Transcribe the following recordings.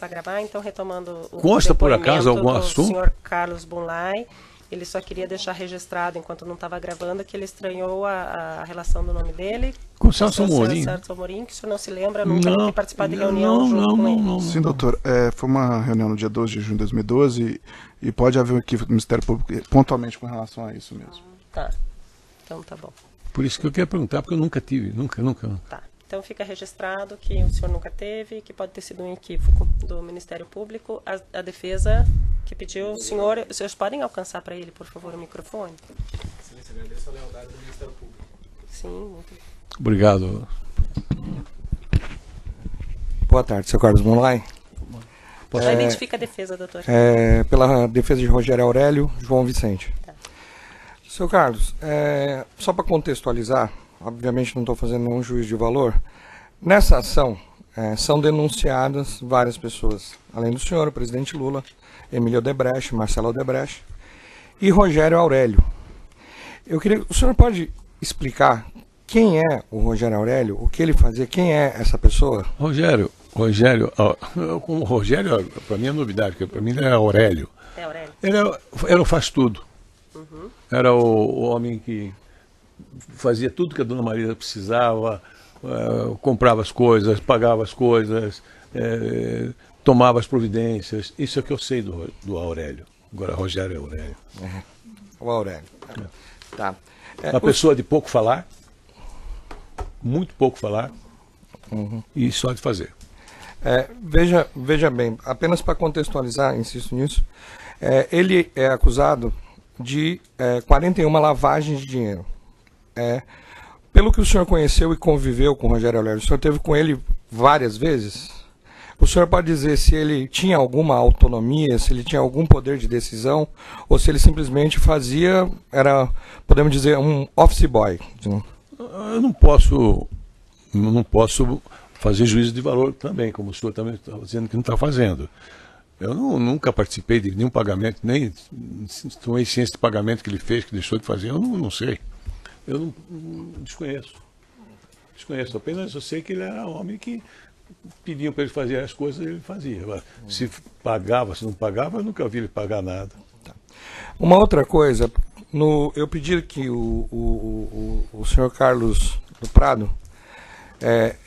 a gravar, então retomando o Consta por acaso algum assunto? O senhor Carlos Bunlai, ele só queria deixar registrado, enquanto não estava gravando, que ele estranhou a relação do nome dele com o Celso Amorim. Celso Amorim, que o senhor não se lembra, nunca ter participado de reunião junto com ele. Sim, doutor. Foi uma reunião no dia 12 de junho de 2012 e pode haver um equívoco do Ministério Público pontualmente com relação a isso mesmo. Tá. Então tá bom. Por isso que eu queria perguntar, porque eu nunca tive, nunca. Tá. Então fica registrado que o senhor nunca teve, que pode ter sido um equívoco do Ministério Público. A defesa que pediu, os senhores podem alcançar para ele, por favor, o microfone? Excelência, agradeço a lealdade do Ministério Público. Sim, muito. Obrigado. Boa tarde, seu Carlos Bunlai. Já identifica a defesa, doutor. Pela defesa de Rogério Aurélio, João Vicente. Tá. Seu Carlos, só para contextualizar, obviamente não estou fazendo nenhum juízo de valor, nessa ação são denunciadas várias pessoas, além do senhor, o presidente Lula, Emílio Odebrecht, Marcelo Odebrecht e Rogério Aurélio. O senhor pode explicar quem é o Rogério Aurélio, o que ele fazia, quem é essa pessoa? Rogério, como Rogério, para mim é novidade, porque para mim ele é Aurélio. É Aurélio. Era o faz-tudo. Uhum. Era o homem que fazia tudo que a dona Maria precisava, comprava as coisas, pagava as coisas, tomava as providências. Isso é o que eu sei do Aurélio. Agora, Rogério é Aurélio. Uhum. O Aurélio. Tá. Uma pessoa de pouco falar, muito pouco falar, e só de fazer. Veja bem, apenas para contextualizar, insisto nisso, ele é acusado de 41 lavagens de dinheiro. Pelo que o senhor conheceu e conviveu com o Rogério Aurélio, o senhor esteve com ele várias vezes? O senhor pode dizer se ele tinha alguma autonomia, se ele tinha algum poder de decisão, ou se ele simplesmente era, podemos dizer, um office boy? Eu não posso fazer juízo de valor também, como o senhor também está dizendo que não está fazendo. Eu nunca participei de nenhum pagamento, nem tomei ciência de pagamento que ele fez, que deixou de fazer, eu não sei. Eu não desconheço. Apenas eu sei que ele era um homem que pediam para ele fazer as coisas e ele fazia. Se pagava, se não pagava, eu nunca vi ele pagar nada. Uma outra coisa, eu pedi que o senhor Carlos do Prado,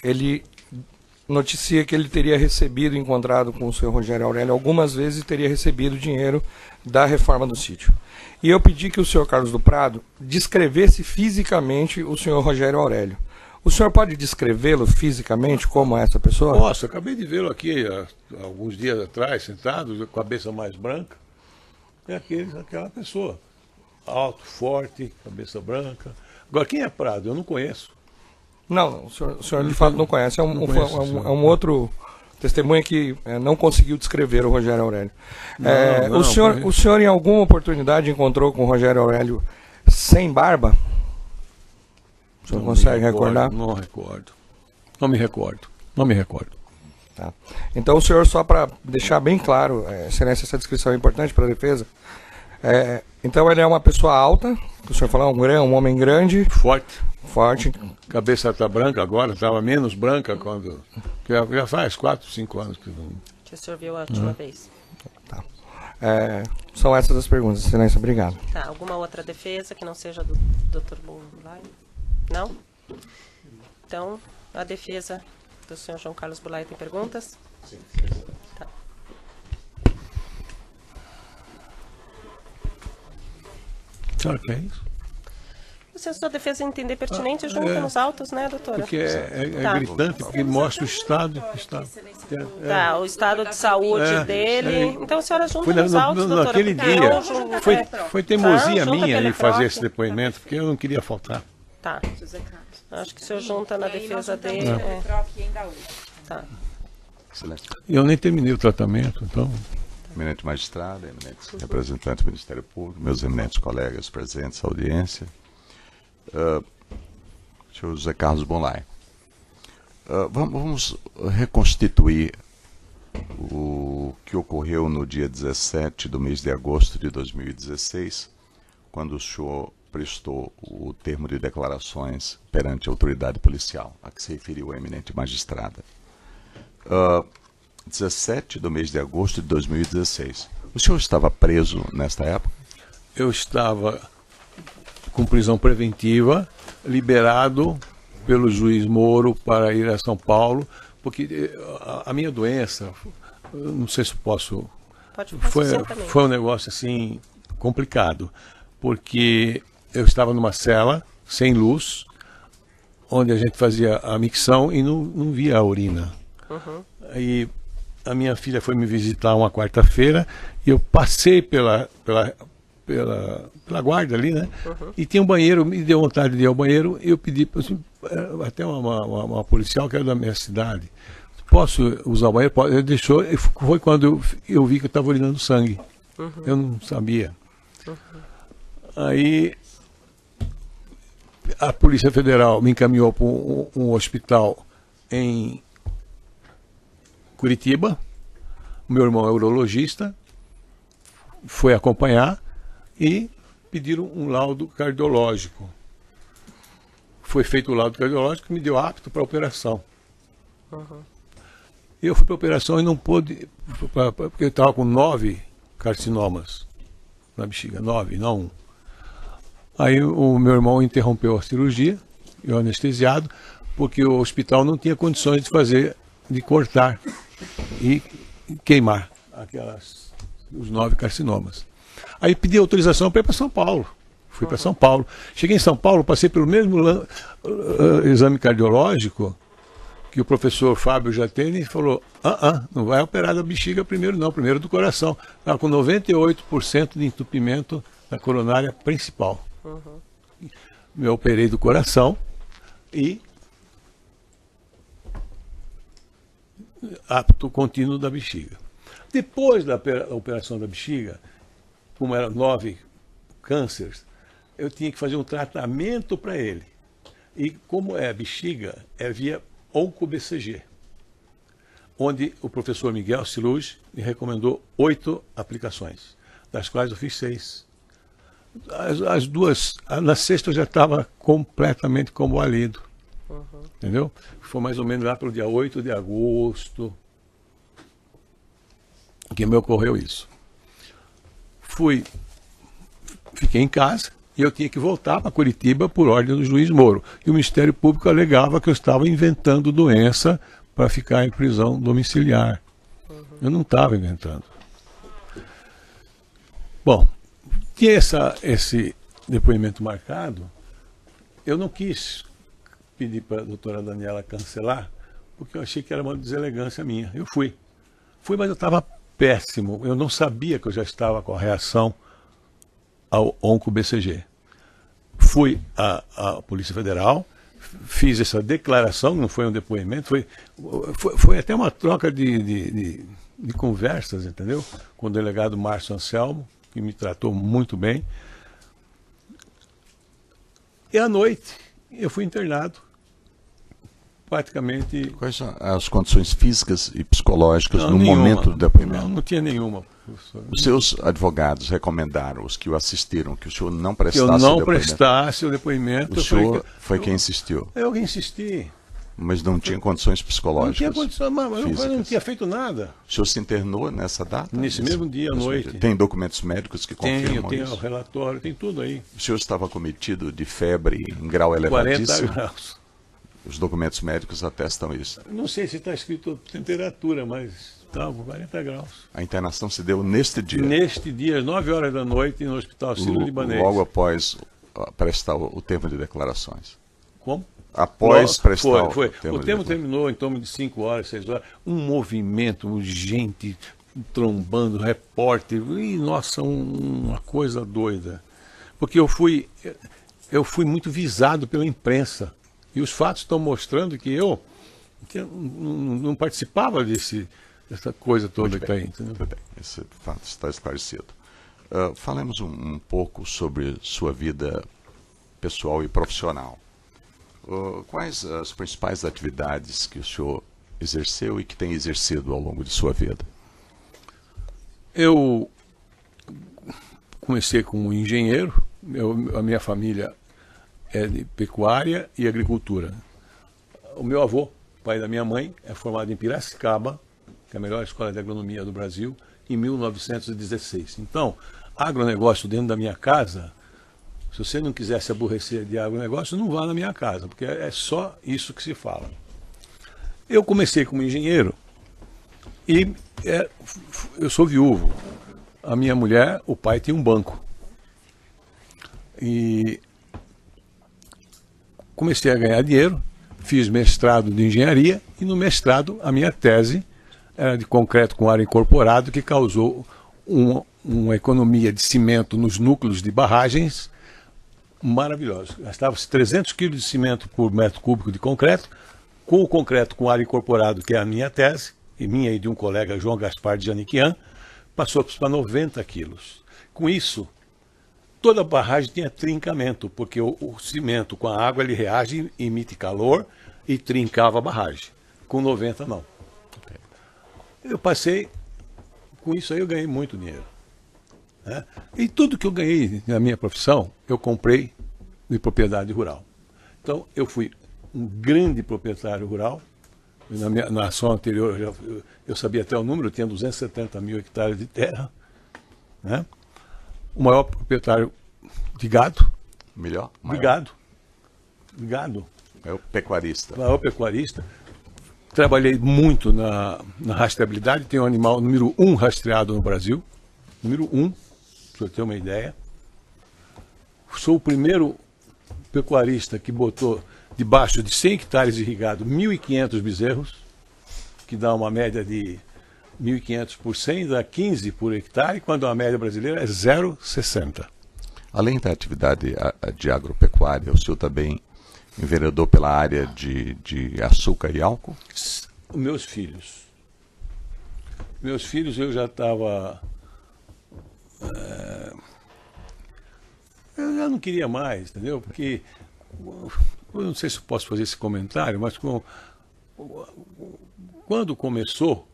ele noticia que ele teria encontrado com o senhor Rogério Aurélio algumas vezes e teria recebido dinheiro da reforma do sítio. E eu pedi que o senhor Carlos do Prado descrevesse fisicamente o senhor Rogério Aurélio. O senhor pode descrevê-lo fisicamente como essa pessoa? Posso, acabei de vê-lo aqui há alguns dias atrás, sentado, com a cabeça mais branca. É aquela pessoa. Alto, forte, cabeça branca. Agora, quem é Prado? Eu não conheço. Não, o senhor de fato não conhece. É um outro testemunha que não conseguiu descrever o Rogério Aurélio. O senhor, em alguma oportunidade, encontrou com o Rogério Aurélio sem barba? O senhor consegue recordar? Não recordo. Não me recordo. Tá. Então, o senhor, só para deixar bem claro, excelência, essa descrição é importante para a defesa. Então, ele é uma pessoa alta, o senhor falou, um homem grande. Forte. Cabeça está branca agora, estava menos branca quando. Já faz 4, 5 anos que não. Que o senhor viu a última vez. Tá. São essas as perguntas, excelência, obrigado. Tá, alguma outra defesa que não seja do Dr. Bunlai? Não? Então, a defesa do senhor João Carlos Bunlai tem perguntas? Sim. Tá. Claro que é isso. Se a sua defesa entender pertinente, junta nos autos, né, doutora? Porque gritante, porque mostra o estado. O estado de saúde dele. Então a senhora junta nos autos, doutora. Naquele dia, foi teimosia minha em fazer esse depoimento, porque eu não queria faltar. Tá. Acho que o senhor junta na defesa dele. Tá. Excelente. Eu nem terminei o tratamento, então. Eminente magistrado, eminentes representantes do Ministério Público, meus eminentes colegas presentes à audiência. Senhor José Carlos Bunlai, vamos reconstituir o que ocorreu no dia 17 do mês de agosto de 2016, quando o senhor prestou o termo de declarações perante a autoridade policial, a que se referiu a eminente magistrada. 17 do mês de agosto de 2016. O senhor estava preso nesta época? Eu estava com prisão preventiva, liberado pelo juiz Moro para ir a São Paulo, porque a minha doença, eu não sei se posso... Pode falar Foi um negócio assim complicado, porque eu estava numa cela sem luz, onde a gente fazia a micção e não via a urina. Aí a minha filha foi me visitar uma quarta-feira e eu passei pela guarda ali, né? E tinha um banheiro, me deu vontade de ir ao banheiro e eu pedi assim, até uma policial que era da minha cidade, posso usar o banheiro? Ele deixou, e foi quando eu vi que eu estava urinando sangue. Eu não sabia. Aí a Polícia Federal me encaminhou para um hospital em Curitiba. O meu irmão é urologista, foi acompanhar e pediram um laudo cardiológico. Foi feito o laudo cardiológico que me deu apto para a operação. Eu fui para a operação e não pude, porque eu estava com 9 carcinomas na bexiga, 9, não 1. Aí o meu irmão interrompeu a cirurgia, eu anestesiado, porque o hospital não tinha condições de cortar e queimar os 9 carcinomas. Aí pedi autorização para ir para São Paulo. Fui para São Paulo. Cheguei em São Paulo, passei pelo mesmo exame cardiológico que o professor Fábio Jatene falou, não vai operar da bexiga primeiro não, primeiro do coração. Estava com 98% de entupimento da coronária principal. Eu operei do coração e apto contínuo da bexiga. Depois da operação da bexiga, como eram 9 cânceres, eu tinha que fazer um tratamento para ele. E como é a bexiga, é via OncoBCG, onde o professor Miguel Siluz me recomendou 8 aplicações, das quais eu fiz 6. As 2, na sexta eu já estava completamente convalido. Entendeu? Foi mais ou menos lá pelo dia 8 de agosto que me ocorreu isso. Fiquei em casa e eu tinha que voltar para Curitiba por ordem do juiz Moro. E o Ministério Público alegava que eu estava inventando doença para ficar em prisão domiciliar. Eu não estava inventando. Bom, tinha esse depoimento marcado, eu não quis pedir para a doutora Daniela cancelar, porque eu achei que era uma deselegância minha. Eu fui, mas eu estava péssimo. Eu não sabia que eu já estava com a reação ao OncoBCG. Fui à Polícia Federal, fiz essa declaração, não foi um depoimento, foi até uma troca de conversas, entendeu? Com o delegado Márcio Anselmo, que me tratou muito bem. E à noite eu fui internado. Praticamente... Quais são as condições físicas e psicológicas no nenhuma, momento do depoimento? Não tinha nenhuma, professor. Os seus advogados recomendaram, os que o assistiram, que o senhor não Que prestasse eu não o depoimento? prestasse o depoimento. O senhor foi quem insistiu? Eu que insisti. Mas não tinha condições Não psicológicas? tinha condição, mas eu não físicas. tinha feito nada. O senhor se internou nessa data? Nesse mesmo dia à noite. Tem documentos médicos que confirmam Tenho o isso? relatório, tem tudo aí. O senhor estava cometido de febre em grau 40 elevadíssimo? graus. Os documentos médicos atestam isso. Não sei se está escrito temperatura, mas estava com 40 graus. A internação se deu neste dia? Neste dia, às 9 horas da noite, no Hospital Sírio-Libanês. Logo após prestar o termo de declarações? Como? Após prestar foi. o O termo terminou em torno de 5 horas, 6 horas. Um movimento, gente trombando, repórter. E, nossa, uma coisa doida. Porque eu fui muito visado pela imprensa. E os fatos estão mostrando que eu não participava dessa coisa toda que está aí. Entendeu? Muito bem, esse fato está esclarecido. Falemos um pouco sobre sua vida pessoal e profissional. Quais as principais atividades que o senhor exerceu e que tem exercido ao longo de sua vida? Eu comecei como engenheiro, a minha família é de pecuária e agricultura. O meu avô, pai da minha mãe, é formado em Piracicaba, que é a melhor escola de agronomia do Brasil, em 1916. Então, agronegócio dentro da minha casa, se você não quiser se aborrecer de agronegócio, não vá na minha casa, porque é só isso que se fala. Eu comecei como engenheiro e eu sou viúvo. A minha mulher, o pai tinha um banco. E comecei a ganhar dinheiro, fiz mestrado de engenharia e no mestrado a minha tese era de concreto com ar incorporado, que causou uma economia de cimento nos núcleos de barragens maravilhosa. Gastava-se 300 kg de cimento por metro cúbico de concreto, com o concreto com ar incorporado, que é a minha tese, e minha e de um colega, João Gaspar de Janiquian, passou para 90 quilos. Com isso, toda a barragem tinha trincamento, porque o cimento com a água ele reage, emite calor e trincava a barragem. Com 90 não. Eu passei, com isso aí eu ganhei muito dinheiro. Né? E tudo que eu ganhei na minha profissão, eu comprei de propriedade rural. Então eu fui um grande proprietário rural. Na ação anterior eu sabia até o número, eu tinha 270 mil hectares de terra. Né? O maior proprietário de gado. Melhor? De gado. De gado. É o pecuarista. O maior pecuarista. Trabalhei muito na rastreabilidade. Tenho o animal número 1 rastreado no Brasil. Número 1, para você ter uma ideia. Sou o primeiro pecuarista que botou debaixo de 100 hectares irrigado 1.500 bezerros, que dá uma média de 1.500 por 100, dá 15 por hectare, quando a média brasileira é 0,60. Além da atividade de agropecuária, o senhor também enveredou pela área de açúcar e álcool? Meus filhos. Meus filhos eu já estava... eu já não queria mais, entendeu? Porque... eu não sei se eu posso fazer esse comentário, mas quando começou,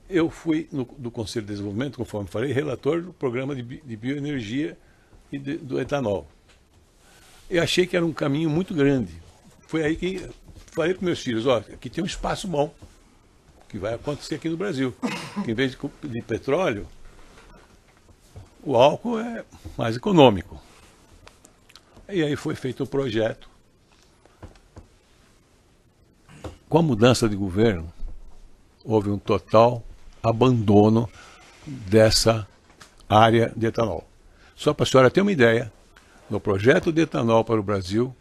eu fui do Conselho de Desenvolvimento, conforme falei, relator do programa de bioenergia e do etanol. Eu achei que era um caminho muito grande. Foi aí que falei para meus filhos, ó, aqui tem um espaço bom, que vai acontecer aqui no Brasil. Que em vez de petróleo, o álcool é mais econômico. E aí foi feito o projeto. Com a mudança de governo, houve um total abandono dessa área de etanol. Só para a senhora ter uma ideia, no projeto de etanol para o Brasil,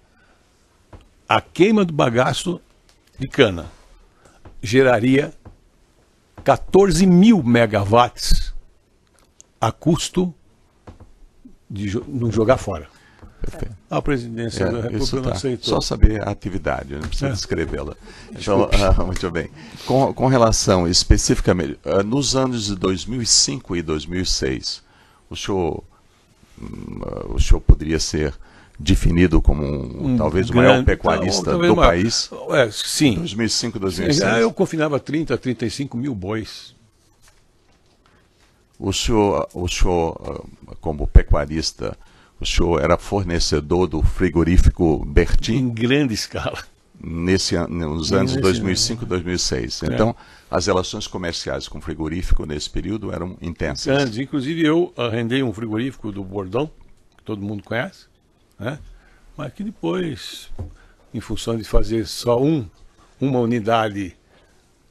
a queima do bagaço de cana geraria 14 mil megawatts a custo de não jogar fora. Perfeito. A presidência da República não aceitou. Só saber a atividade, não precisa descrevê-la. Então, muito bem. Com relação especificamente, nos anos de 2005 e 2006, o senhor poderia ser definido como talvez o maior pecuarista do país? Sim. 2005 e 2006? Eu confinava 30 a 35 mil bois. O senhor, como pecuarista, o senhor era fornecedor do frigorífico Bertin? Em grande escala. Nos anos 2005 e 2006. Então, as relações comerciais com o frigorífico nesse período eram intensas. Inclusive, eu arrendei um frigorífico do Bordão, que todo mundo conhece, né? Mas que depois, em função de fazer só uma unidade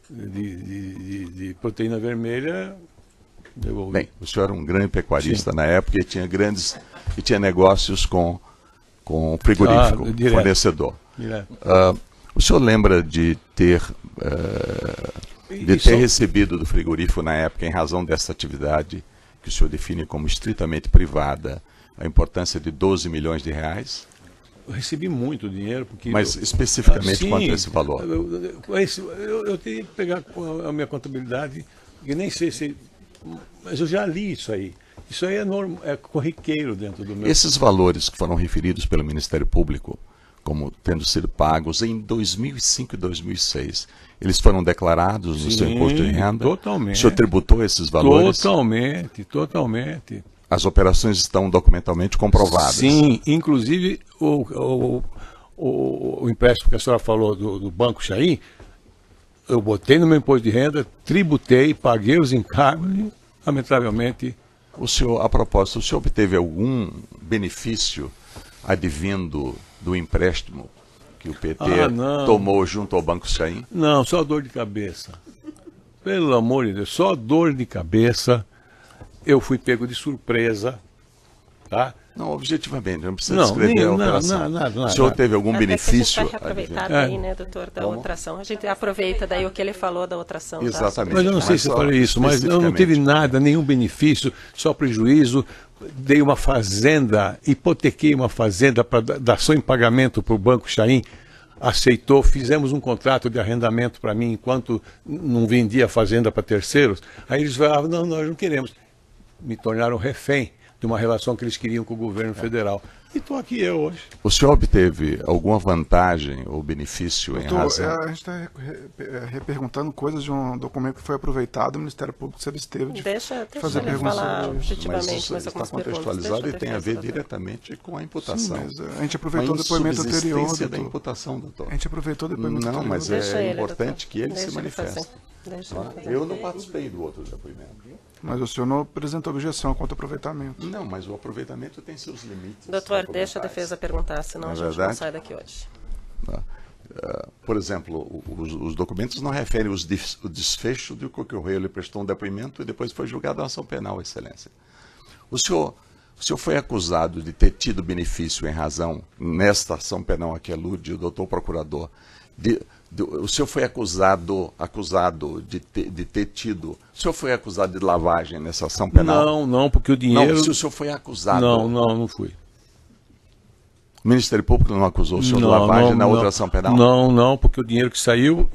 de proteína vermelha, devolvi. Bem, o senhor era um grande pecuarista na época e tinha negócios com o frigorífico, fornecedor. O senhor lembra de ter recebido do frigorífico na época, em razão dessa atividade que o senhor define como estritamente privada, a importância de 12 milhões de reais? Eu recebi muito dinheiro. Mas especificamente quanto é esse valor? Eu teria que pegar a minha contabilidade, que nem sei se... Mas eu já li isso aí. Isso aí é corriqueiro dentro do meu... Esses valores que foram referidos pelo Ministério Público como tendo sido pagos em 2005 e 2006, eles foram declarados no seu imposto de renda? Totalmente. O senhor tributou esses valores? Totalmente. As operações estão documentalmente comprovadas? Sim, inclusive o empréstimo que a senhora falou do Banco Chaim, eu botei no meu imposto de renda, tributei, paguei os encargos e, lamentavelmente... O senhor, a propósito, o senhor obteve algum benefício advindo do empréstimo que o PT tomou junto ao Banco Chaim? Não, só dor de cabeça. Pelo amor de Deus, só dor de cabeça. Eu fui pego de surpresa, tá? Não, objetivamente, não precisa descrever a operação. Nada, o senhor teve algum benefício? A gente vai reaproveitar daí, né, doutor, da outra ação. A gente aproveita daí o que ele falou da outra ação. Exatamente. Mas eu não sei se eu falei isso, mas eu não tive nada, nenhum benefício, só prejuízo. Dei uma fazenda, hipotequei uma fazenda para dar só em pagamento para o Banco Chaim. Aceitou, fizemos um contrato de arrendamento para mim enquanto não vendia a fazenda para terceiros. Aí eles falavam, não, nós não queremos. Me tornaram refém de uma relação que eles queriam com o governo federal. E estou aqui eu hoje. O senhor obteve alguma vantagem ou benefício em razão? A gente está reperguntando coisas de um documento que foi aproveitado, o Ministério Público se absteve de fazer ele perguntas. falar objetivamente, mas mas está algumas contextualizado perguntas. e tem a ver diretamente com a imputação. Sim, mas a gente aproveitou o depoimento anterior. Da imputação, doutor. A gente aproveitou o depoimento anterior. Não, mas é importante que ele se manifeste. Eu não participei participei do outro depoimento. Mas o senhor não apresentou objeção quanto ao aproveitamento. Não, mas o aproveitamento tem seus limites. Doutor, deixa a defesa perguntar, senão a gente não sai daqui hoje. Por exemplo, os documentos não referem o desfecho do que ocorreu. Ele prestou um depoimento e depois foi julgado a ação penal, Excelência. O senhor foi acusado de ter tido benefício em razão, nesta ação penal a que alude o doutor procurador, o senhor foi acusado de ter tido... O senhor foi acusado de lavagem nessa ação penal? Não, porque o dinheiro... Não, se o senhor foi acusado... Não fui. O Ministério Público não acusou o senhor de lavagem na outra ação penal? Não, porque o dinheiro que saiu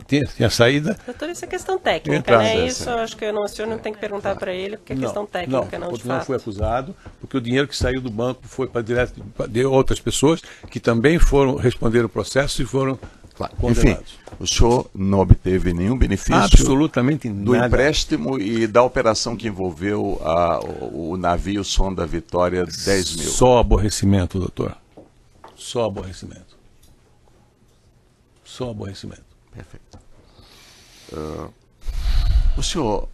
tinha saída... Doutor, isso é questão técnica, né? Isso eu acho que o senhor não tem que perguntar para ele, porque é questão técnica, não de fato. Não fui acusado, porque o dinheiro que saiu do banco foi para direto de outras pessoas que também foram responder o processo e foram... Claro. Enfim, o senhor não obteve nenhum benefício absolutamente nada do empréstimo e da operação que envolveu o navio Sonda Vitória 10 mil. Só aborrecimento, doutor. Só aborrecimento. Só aborrecimento. Perfeito. O senhor,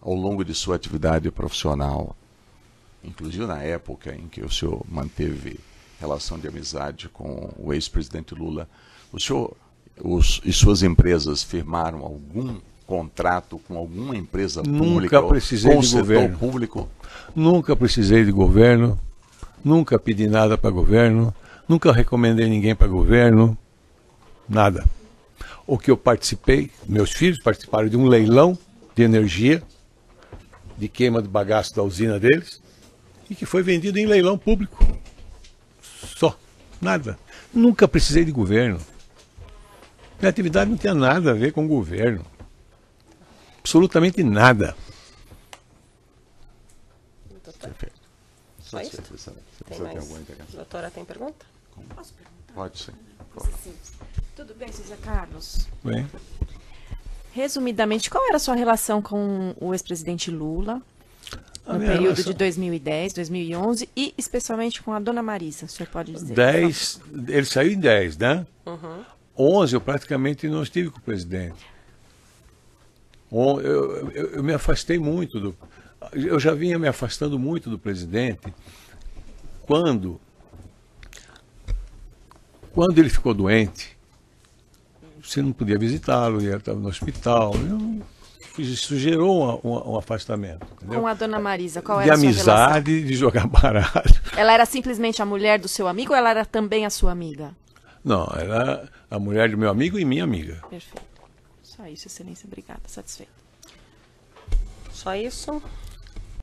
ao longo de sua atividade profissional, inclusive na época em que o senhor manteve relação de amizade com o ex-presidente Lula, o senhor e suas empresas firmaram algum contrato com alguma empresa pública? Nunca precisei de governo. Público? Nunca precisei de governo, nunca pedi nada para governo, nunca recomendei ninguém para governo, nada. O que eu participei, meus filhos participaram de um leilão de energia, de queima de bagaço da usina deles, e que foi vendido em leilão público. Só, nada. Nunca precisei de governo. Minha atividade não tinha nada a ver com o governo. Absolutamente nada. Perfeito. Só isso? Tem mais? Doutora, tem pergunta? Posso perguntar? Pode ser. Tudo bem, José Carlos? Bem. Resumidamente, qual era a sua relação com o ex-presidente Lula no período de 2010, 2011 e especialmente com a dona Marisa, o senhor pode dizer? Ele saiu em 10, né? Uhum. 11 eu praticamente não estive com o presidente. Eu me afastei muito eu já vinha me afastando muito do presidente quando ele ficou doente. Você não podia visitá-lo, ele estava no hospital. Isso gerou um afastamento. Entendeu? Com a dona Marisa, qual de era a sua amizade, relação? de jogar baralho. Ela era simplesmente a mulher do seu amigo ou ela era também a sua amiga? Não, era a mulher do meu amigo e minha amiga. Perfeito. Só isso, excelência. Obrigada. Satisfeito. Só isso?